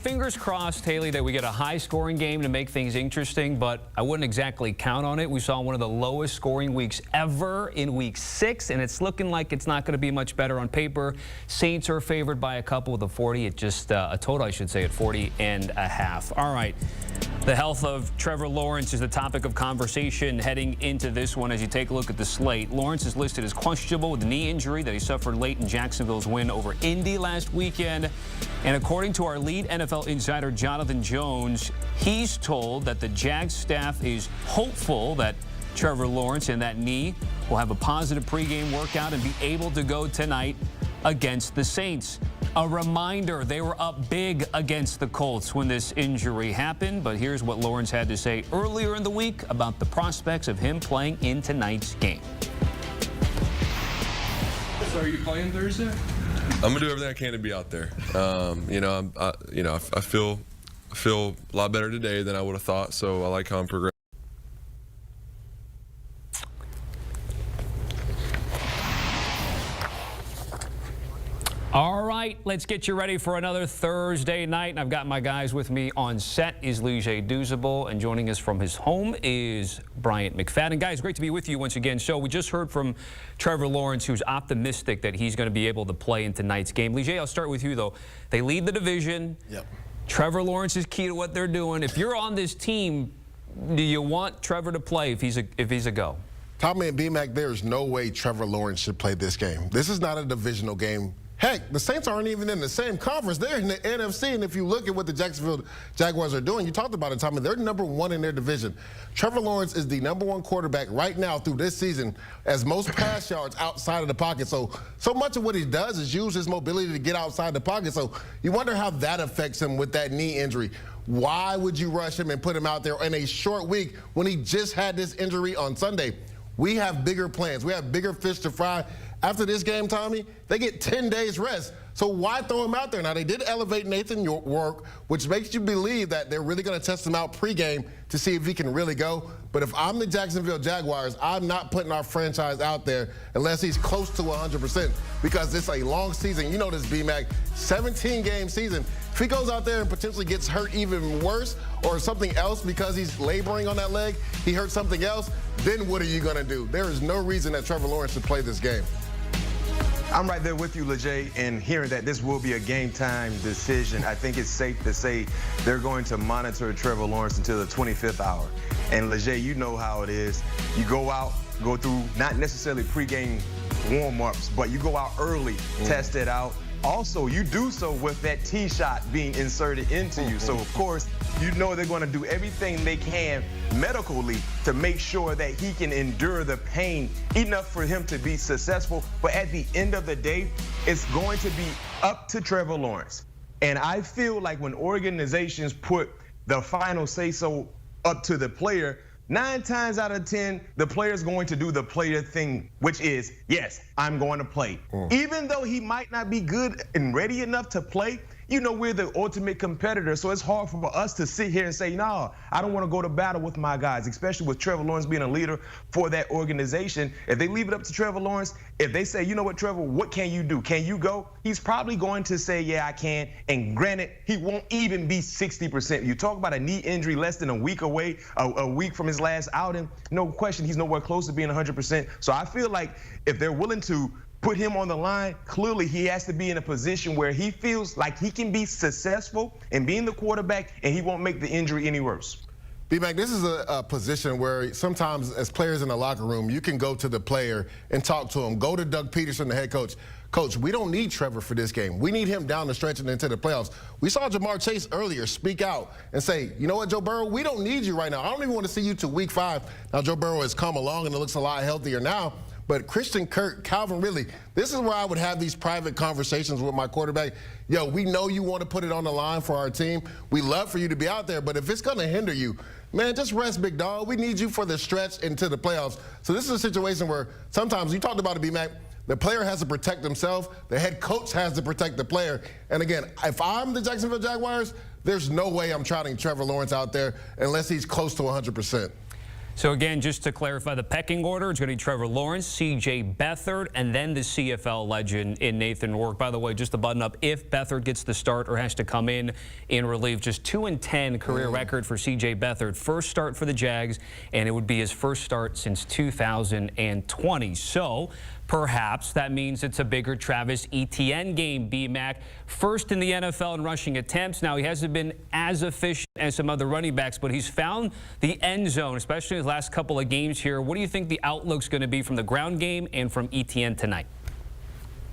Fingers crossed, Haley, that we get a high-scoring game to make things interesting, but I wouldn't exactly count on it. We saw one of the lowest scoring weeks ever in Week 6, and it's looking like it's not going to be much better on paper. Saints are favored by a couple with a 40 at just a total, I should say, at 40.5. All right. The health of Trevor Lawrence is the topic of conversation heading into this one as you take a look at the slate. Lawrence is listed as questionable with a knee injury that he suffered late in Jacksonville's win over Indy last weekend. And according to our lead NFL insider, Jonathan Jones, he's told that the Jags staff is hopeful that Trevor Lawrence and that knee will have a positive pregame workout and be able to go tonight against the Saints. A reminder, they were up big against the Colts when this injury happened, but here's what Lawrence had to say earlier in the week about the prospects of him playing in tonight's game. So are you playing Thursday? I'm gonna do everything I can to be out there. I feel a lot better today than I would have thought, so I like how I'm progressing. All right, let's get you ready for another Thursday night. And I've got my guys with me on set is Douzable, and joining us from his home is Bryant McFadden. Guys, great to be with you once again. So we just heard from Trevor Lawrence, who's optimistic that he's going to be able to play in tonight's game. I'll start with you, though. They lead the division. Yep. Trevor Lawrence is key to what they're doing. If you're on this team, do you want Trevor to play if he's a go? Tommy and B-Mac, there's no way Trevor Lawrence should play this game. This is not a divisional game. Heck, the Saints aren't even in the same conference. They're in the NFC, and if you look at what the Jacksonville Jaguars are doing, you talked about it, Tommy, they're #1 in their division. Trevor Lawrence is the #1 quarterback right now through this season as most pass yards outside of the pocket. So much of what he does is use his mobility to get outside the pocket. So you wonder how that affects him with that knee injury. Why would you rush him and put him out there in a short week when he just had this injury on Sunday? We have bigger plans. We have bigger fish to fry. After this game, Tommy, they get 10 days rest. So why throw him out there? Now, they did elevate Nathan York, which makes you believe that they're really going to test him out pregame to see if he can really go. But if I'm the Jacksonville Jaguars, I'm not putting our franchise out there unless he's close to 100% because it's a long season. You know this, B-Mac, 17-game season. If he goes out there and potentially gets hurt even worse or something else because he's laboring on that leg, he hurt something else, then what are you going to do? There is no reason that Trevor Lawrence should play this game. I'm right there with you, Lejay, and hearing that this will be a game-time decision, I think it's safe to say they're going to monitor Trevor Lawrence until the 25th hour. And, Lejay, you know how it is. You go out, go through not necessarily pregame warm-ups, but you go out early, test it out. Also, you do so with that tee shot being inserted into you. So, of course, you know they're going to do everything they can medically to make sure that he can endure the pain enough for him to be successful. But at the end of the day, it's going to be up to Trevor Lawrence. And I feel like when organizations put the final say-so up to the player, 9 times out of 10, the player's going to do the player thing, which is, yes, I'm going to play. Even though he might not be good and ready enough to play, you know, we're the ultimate competitor, so it's hard for us to sit here and say, no, I don't want to go to battle with my guys, especially with Trevor Lawrence being a leader for that organization. If they leave it up to Trevor Lawrence, if they say, you know what, Trevor, what can you do? Can you go? He's probably going to say, yeah, I can. And granted, he won't even be 60%. You talk about a knee injury less than a week away, a week from his last outing, no question, he's nowhere close to being 100%. So I feel like if they're willing to put him on the line, clearly he has to be in a position where he feels like he can be successful in being the quarterback and he won't make the injury any worse. B-Mac, this is a position where sometimes as players in the locker room, you can go to the player and talk to him. Go to Doug Peterson, the head coach. Coach, we don't need Trevor for this game. We need him down the stretch and into the playoffs. We saw Jamar Chase earlier speak out and say, you know what, Joe Burrow, we don't need you right now. I don't even want to see you to week 5. Now, Joe Burrow has come along and it looks a lot healthier now. But Christian Kirk, Calvin Ridley, this is where I would have these private conversations with my quarterback. Yo, we know you want to put it on the line for our team. We love for you to be out there, but if it's going to hinder you, man, just rest, big dog. We need you for the stretch into the playoffs. So this is a situation where sometimes, you talked about it, B-Mac, the player has to protect himself. The head coach has to protect the player. And again, if I'm the Jacksonville Jaguars, there's no way I'm trotting Trevor Lawrence out there unless he's close to 100%. So again, just to clarify the pecking order, it's going to be Trevor Lawrence, C.J. Beathard, and then the CFL legend in Nathan Rourke. By the way, just to button up, if Beathard gets the start or has to come in relief, just 2-10 career record for C.J. Beathard. First start for the Jags, and it would be his first start since 2020. So perhaps that means it's a bigger Travis Etienne game, B-Mac. First in the NFL in rushing attempts. Now, he hasn't been as efficient as some other running backs, but he's found the end zone, especially his last couple of games here. What do you think the outlook's going to be from the ground game and from Etienne tonight?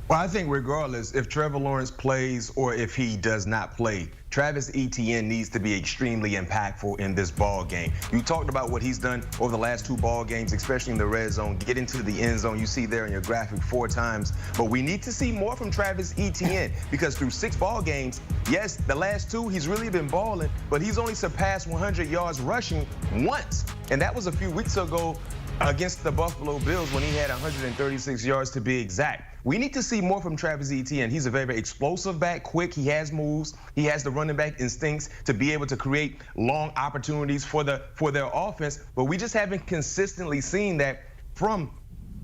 Well, I think regardless if Trevor Lawrence plays or if he does not play, Travis Etienne needs to be extremely impactful in this ball game. You talked about what he's done over the last 2 ball games, especially in the red zone, get into the end zone. You see there in your graphic 4 times. But we need to see more from Travis Etienne because through 6 ball games, yes, the last 2, he's really been balling, but he's only surpassed 100 yards rushing once. And that was a few weeks ago against the Buffalo Bills when he had 136 yards to be exact. We need to see more from Travis Etienne. He's a very, very explosive back, quick. He has moves. He has the running back instincts to be able to create long opportunities for their offense. But we just haven't consistently seen that from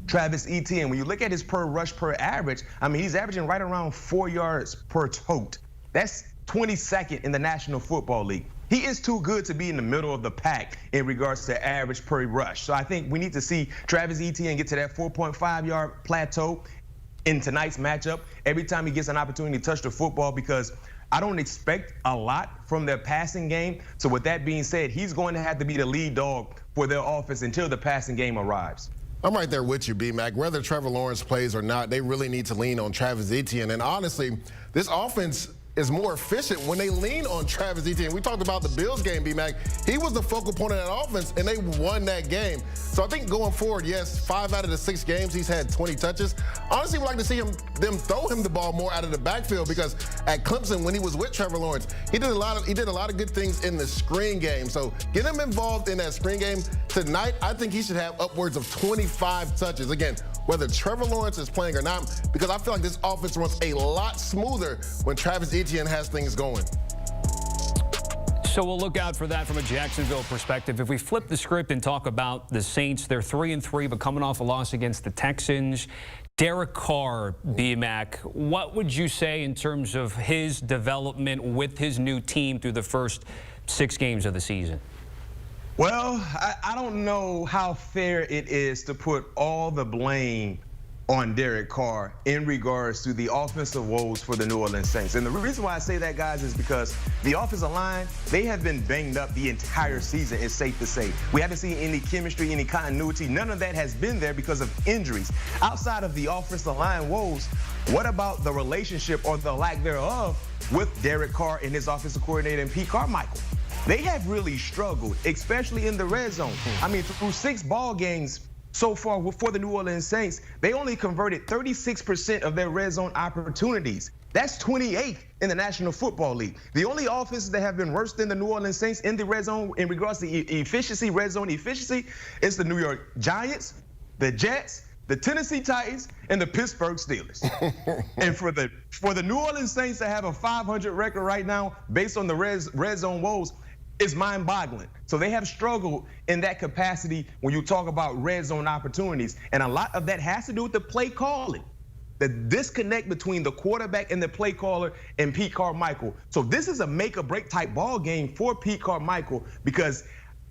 Travis Etienne. When you look at his per rush per average, I mean, he's averaging right around 4 yards per tote. That's 22nd in the National Football League. He is too good to be in the middle of the pack in regards to average per rush. So I think we need to see Travis Etienne get to that 4.5-yard plateau in tonight's matchup every time he gets an opportunity to touch the football, because I don't expect a lot from their passing game. So with that being said, he's going to have to be the lead dog for their offense until the passing game arrives. I'm right there with you, B-Mac. Whether Trevor Lawrence plays or not, they really need to lean on Travis Etienne. And honestly, this offense is more efficient when they lean on Travis Etienne. We talked about the Bills game, B-Mac. He was the focal point of that offense, and they won that game. So I think going forward, yes, 5 out of the 6 games, he's had 20 touches. Honestly, we'd like to see them throw him the ball more out of the backfield, because at Clemson, when he was with Trevor Lawrence, he did a lot of good things in the screen game. So get him involved in that screen game. Tonight, I think he should have upwards of 25 touches. Again, whether Trevor Lawrence is playing or not, because I feel like this offense runs a lot smoother when Travis Etienne has things going. So we'll look out for that from a Jacksonville perspective. If we flip the script and talk about the Saints, they're 3-3, but coming off a loss against the Texans. Derek Carr, B-Mac, what would you say in terms of his development with his new team through the first 6 games of the season? Well, I don't know how fair it is to put all the blame on Derek Carr in regards to the offensive woes for the New Orleans Saints. And the reason why I say that, guys, is because the offensive line, they have been banged up the entire season, it's safe to say. We haven't seen any chemistry, any continuity. None of that has been there because of injuries. Outside of the offensive line woes, what about the relationship or the lack thereof with Derek Carr and his offensive coordinator and Pete Carmichael? They have really struggled, especially in the red zone. I mean, through 6 ball games so far for the New Orleans Saints, they only converted 36% of their red zone opportunities. That's 28th in the National Football League. The only offenses that have been worse than the New Orleans Saints in the red zone in regards to efficiency, red zone efficiency, is the New York Giants, the Jets, the Tennessee Titans, and the Pittsburgh Steelers. And for the New Orleans Saints to have a 500 record right now based on the red zone woes, is mind-boggling. So they have struggled in that capacity when you talk about red zone opportunities. And a lot of that has to do with the play calling, the disconnect between the quarterback and the play caller and Pete Carmichael. So this is a make or break type ball game for Pete Carmichael, because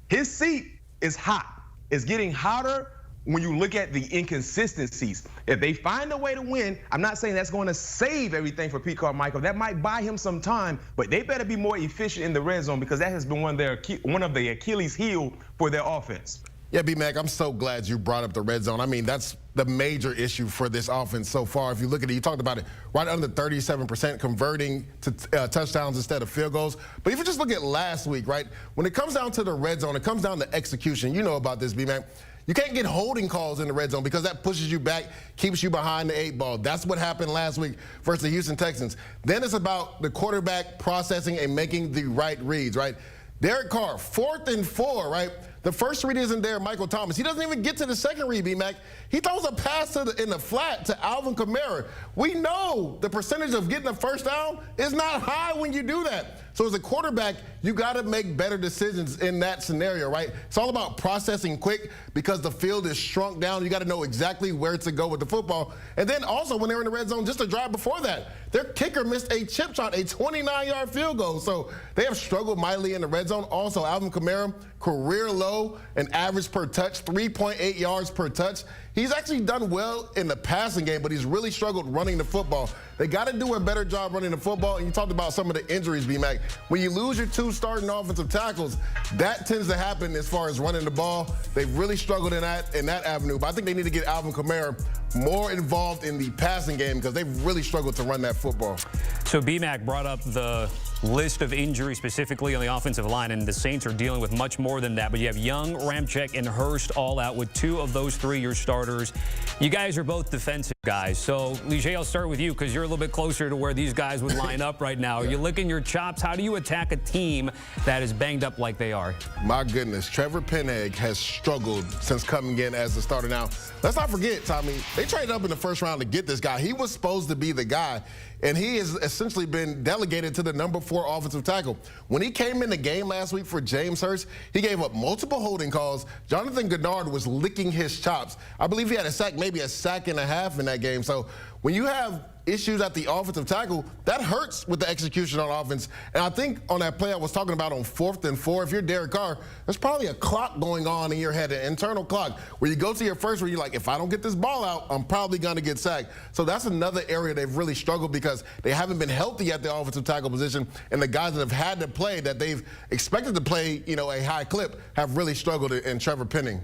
his seat is hot. It's getting hotter when you look at the inconsistencies. If they find a way to win, I'm not saying that's going to save everything for Pete Carmichael. That might buy him some time, but they better be more efficient in the red zone, because that has been one of the Achilles heel for their offense. Yeah, B-Mac, I'm so glad you brought up the red zone. I mean, that's the major issue for this offense so far. If you look at it, you talked about it, right under 37% converting to touchdowns instead of field goals. But if you just look at last week, right, when it comes down to the red zone, it comes down to execution. You know about this, B-Mac. You can't get holding calls in the red zone, because that pushes you back, keeps you behind the 8 ball. That's what happened last week versus the Houston Texans. Then it's about the quarterback processing and making the right reads, right? Derek Carr, 4th and 4, right? The first read isn't there, Michael Thomas. He doesn't even get to the second read, B-Mac. He throws a pass in the flat to Alvin Kamara. We know the percentage of getting a first down is not high when you do that. So as a quarterback, you got to make better decisions in that scenario, right? It's all about processing quick because the field is shrunk down. You got to know exactly where to go with the football. And then also when they were in the red zone, just a drive before that, their kicker missed a chip shot, a 29-yard field goal. So they have struggled mightily in the red zone. Also, Alvin Kamara, career low and average per touch, 3.8 yards per touch. He's actually done well in the passing game, but he's really struggled running the football. They got to do a better job running the football. And you talked about some of the injuries, B-Mac. When you lose your 2 starting offensive tackles, that tends to happen as far as running the ball. They've really struggled in that avenue. But I think they need to get Alvin Kamara more involved in the passing game because they've really struggled to run that football. So B-Mac brought up the list of injuries specifically on the offensive line, and the Saints are dealing with much more than that. But you have Young, Ramczyk, and Hurst all out with 2 of those 3 your starters. You guys are both defensive guys. So, Leger, I'll start with you because you're a little bit closer to where these guys would line up right now. Are you licking your chops? How do you attack a team that is banged up like they are? My goodness, Trevor Penegg has struggled since coming in as the starter. Now, let's not forget, Tommy, they traded up in the first round to get this guy. He was supposed to be the guy, and he has essentially been delegated to the number 4 offensive tackle. When he came in the game last week for James Hurst, he gave up multiple holding calls. Jonathan Gennard was licking his chops. I believe he had a sack, maybe a sack and a half in that game. So when you have issues at the offensive tackle, that hurts with the execution on offense. And I think on that play I was talking about on 4th and 4, if you're Derek Carr, there's probably a clock going on in your head, an internal clock, where you go to your first where you're like, if I don't get this ball out, I'm probably going to get sacked. So that's another area they've really struggled because they haven't been healthy at the offensive tackle position, and the guys that have had to play that they've expected to play, a high clip have really struggled in Trevor Penning.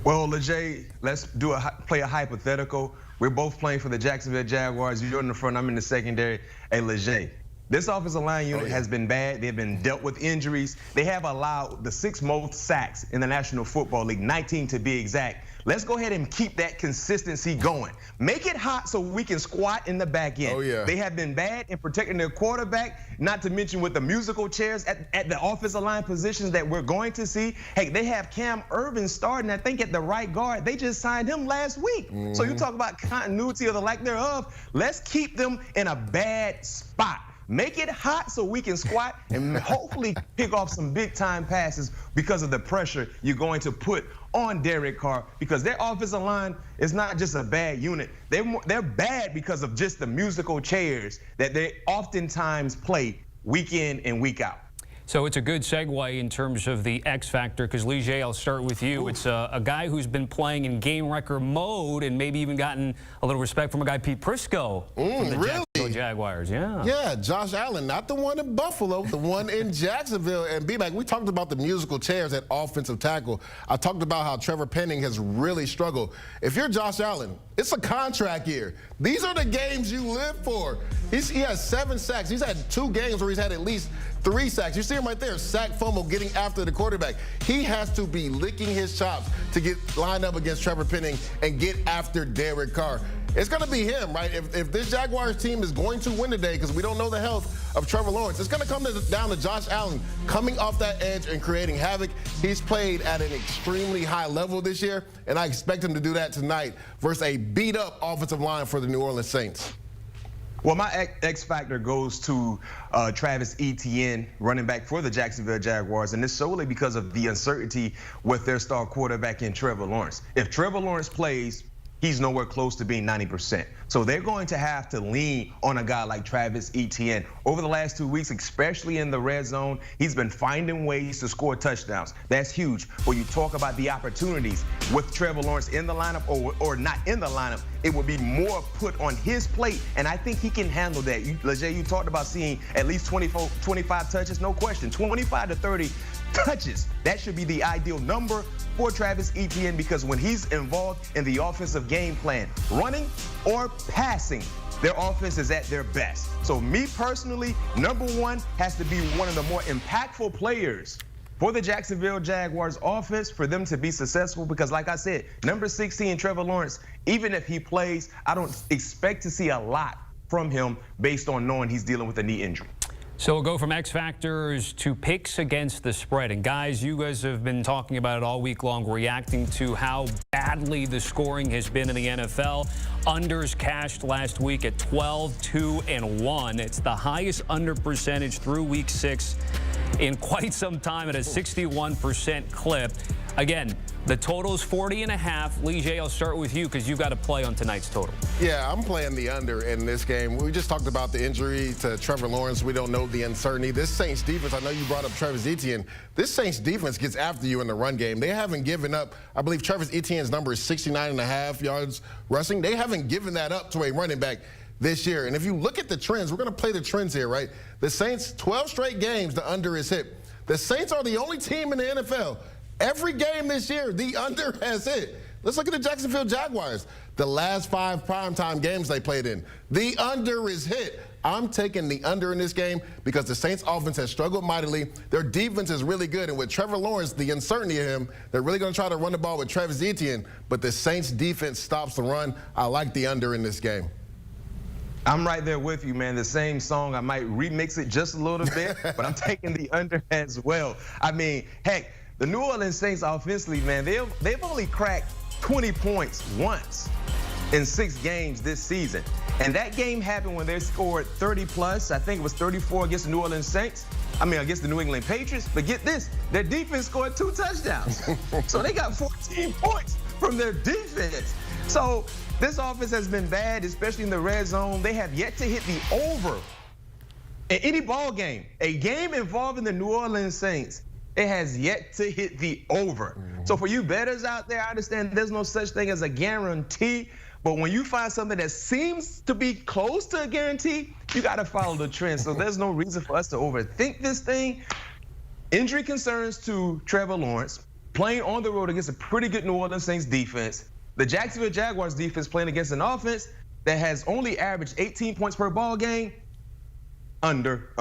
Well, Leger, let's play a hypothetical. We're both playing for the Jacksonville Jaguars. You're in the front, I'm in the secondary. Hey, Leger, this offensive line unit has been bad. They've been dealt with injuries. They have allowed the 6th most sacks in the National Football League, 19 to be exact. Let's go ahead and keep that consistency going. Make it hot so we can squat in the back end. Oh, yeah. They have been bad in protecting their quarterback, not to mention with the musical chairs at the offensive line positions that we're going to see. Hey, they have Cam Irvin starting, I think, at the right guard. They just signed him last week. So you talk about continuity or the lack thereof. Let's keep them in a bad spot. Make it hot so we can squat and hopefully pick off some big-time passes because of the pressure you're going to put on Derek Carr, because their offensive line is not just a bad unit. They're bad because of just the musical chairs that they oftentimes play week in and week out. So it's a good segue in terms of the X factor, because Leger, I'll start with you. Ooh. It's a guy who's been playing in game wrecker mode and maybe even gotten a little respect from a guy, Pete Prisco, from the Jacksonville Jaguars. Yeah. Yeah, Josh Allen, not the one in Buffalo, the one in Jacksonville. And B-Mac, we talked about the musical chairs at offensive tackle. I talked about how Trevor Penning has really struggled. If you're Josh Allen, it's a contract year. These are the games you live for. He has 7 sacks. He's had 2 games where he's had at least 3 sacks. You see him right there, sack fumble, getting after the quarterback. He has to be licking his chops to get lined up against Trevor Penning and get after Derek Carr. It's going to be him, right? If this Jaguars team is going to win today, because we don't know the health of Trevor Lawrence, it's going to come down to Josh Allen coming off that edge and creating havoc. He's played at an extremely high level this year, and I expect him to do that tonight versus a beat-up offensive line for the New Orleans Saints. Well, my X factor goes to Travis Etienne, running back for the Jacksonville Jaguars, and this solely because of the uncertainty with their star quarterback in Trevor Lawrence. If Trevor Lawrence plays, he's nowhere close to being 90%. So they're going to have to lean on a guy like Travis Etienne. Over the last 2 weeks, especially in the red zone, he's been finding ways to score touchdowns. That's huge. When you talk about the opportunities with Trevor Lawrence in the lineup or not in the lineup, it would be more put on his plate, and I think he can handle that. Leger, you talked about seeing at least 25 touches, no question, 25 to 30 touches. That should be the ideal number for Travis Etienne, because when he's involved in the offensive game plan, running or passing, their offense is at their best. So me personally, number 1 has to be one of the more impactful players for the Jacksonville Jaguars offense for them to be successful, because like I said, number 16, Trevor Lawrence, even if he plays, I don't expect to see a lot from him based on knowing he's dealing with a knee injury. So we'll go from X factors to picks against the spread. And guys, you guys have been talking about it all week long, reacting to how badly the scoring has been in the NFL. Unders cashed last week at 12, 2, and 1. It's the highest under percentage through week 6 in quite some time at a 61% clip. Again, the total is 40.5. Lee J, I'll start with you because you've got to play on tonight's total. Yeah, I'm playing the under in this game. We just talked about the injury to Trevor Lawrence. We don't know the uncertainty. This Saints defense, I know you brought up Travis Etienne. This Saints defense gets after you in the run game. They haven't given up. I believe Travis Etienne's number is 69.5 yards rushing. They haven't given that up to a running back this year. And if you look at the trends, we're going to play the trends here, right? The Saints, 12 straight games, the under is hit. The Saints are the only team in the NFL. Every game this year, the under has hit. Let's look at the Jacksonville Jaguars. The last 5 primetime games they played in, the under is hit. I'm taking the under in this game because the Saints offense has struggled mightily. Their defense is really good. And with Trevor Lawrence, the uncertainty of him, they're really going to try to run the ball with Travis Etienne. But the Saints defense stops the run. I like the under in this game. I'm right there with you, man. The same song. I might remix it just a little bit, but I'm taking the under as well. I mean, heck, the New Orleans Saints offensively, man, they've only cracked 20 points once in 6 games this season. And that game happened when they scored 30+. I think it was 34 against the New Orleans Saints. Against the New England Patriots. But get this, their defense scored 2 touchdowns. So they got 14 points from their defense. So this offense has been bad, especially in the red zone. They have yet to hit the over in any ball game. A game involving the New Orleans Saints, it has yet to hit the over. So for you bettors out there, I understand there's no such thing as a guarantee. But when you find something that seems to be close to a guarantee, you got to follow the trend. So there's no reason for us to overthink this thing. Injury concerns to Trevor Lawrence, playing on the road against a pretty good New Orleans Saints defense. The Jacksonville Jaguars defense playing against an offense that has only averaged 18 points per ball game. Under.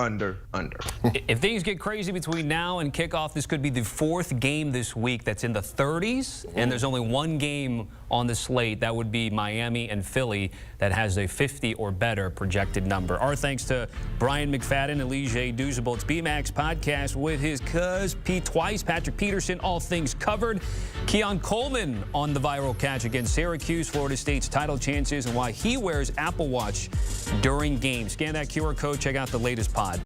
If things get crazy between now and kickoff, this could be the 4th game this week that's in the 30s, and there's only 1 game on the slate. That would be Miami and Philly that has a 50 or better projected number. Our thanks to Bryant McFadden and Lee J. Douzable. It's BMAX podcast with his cuz Pete Twice, Patrick Peterson, all things covered. Keon Coleman on the viral catch against Syracuse, Florida State's title chances, and why he wears Apple Watch during games. Scan that QR code, check out the latest pod.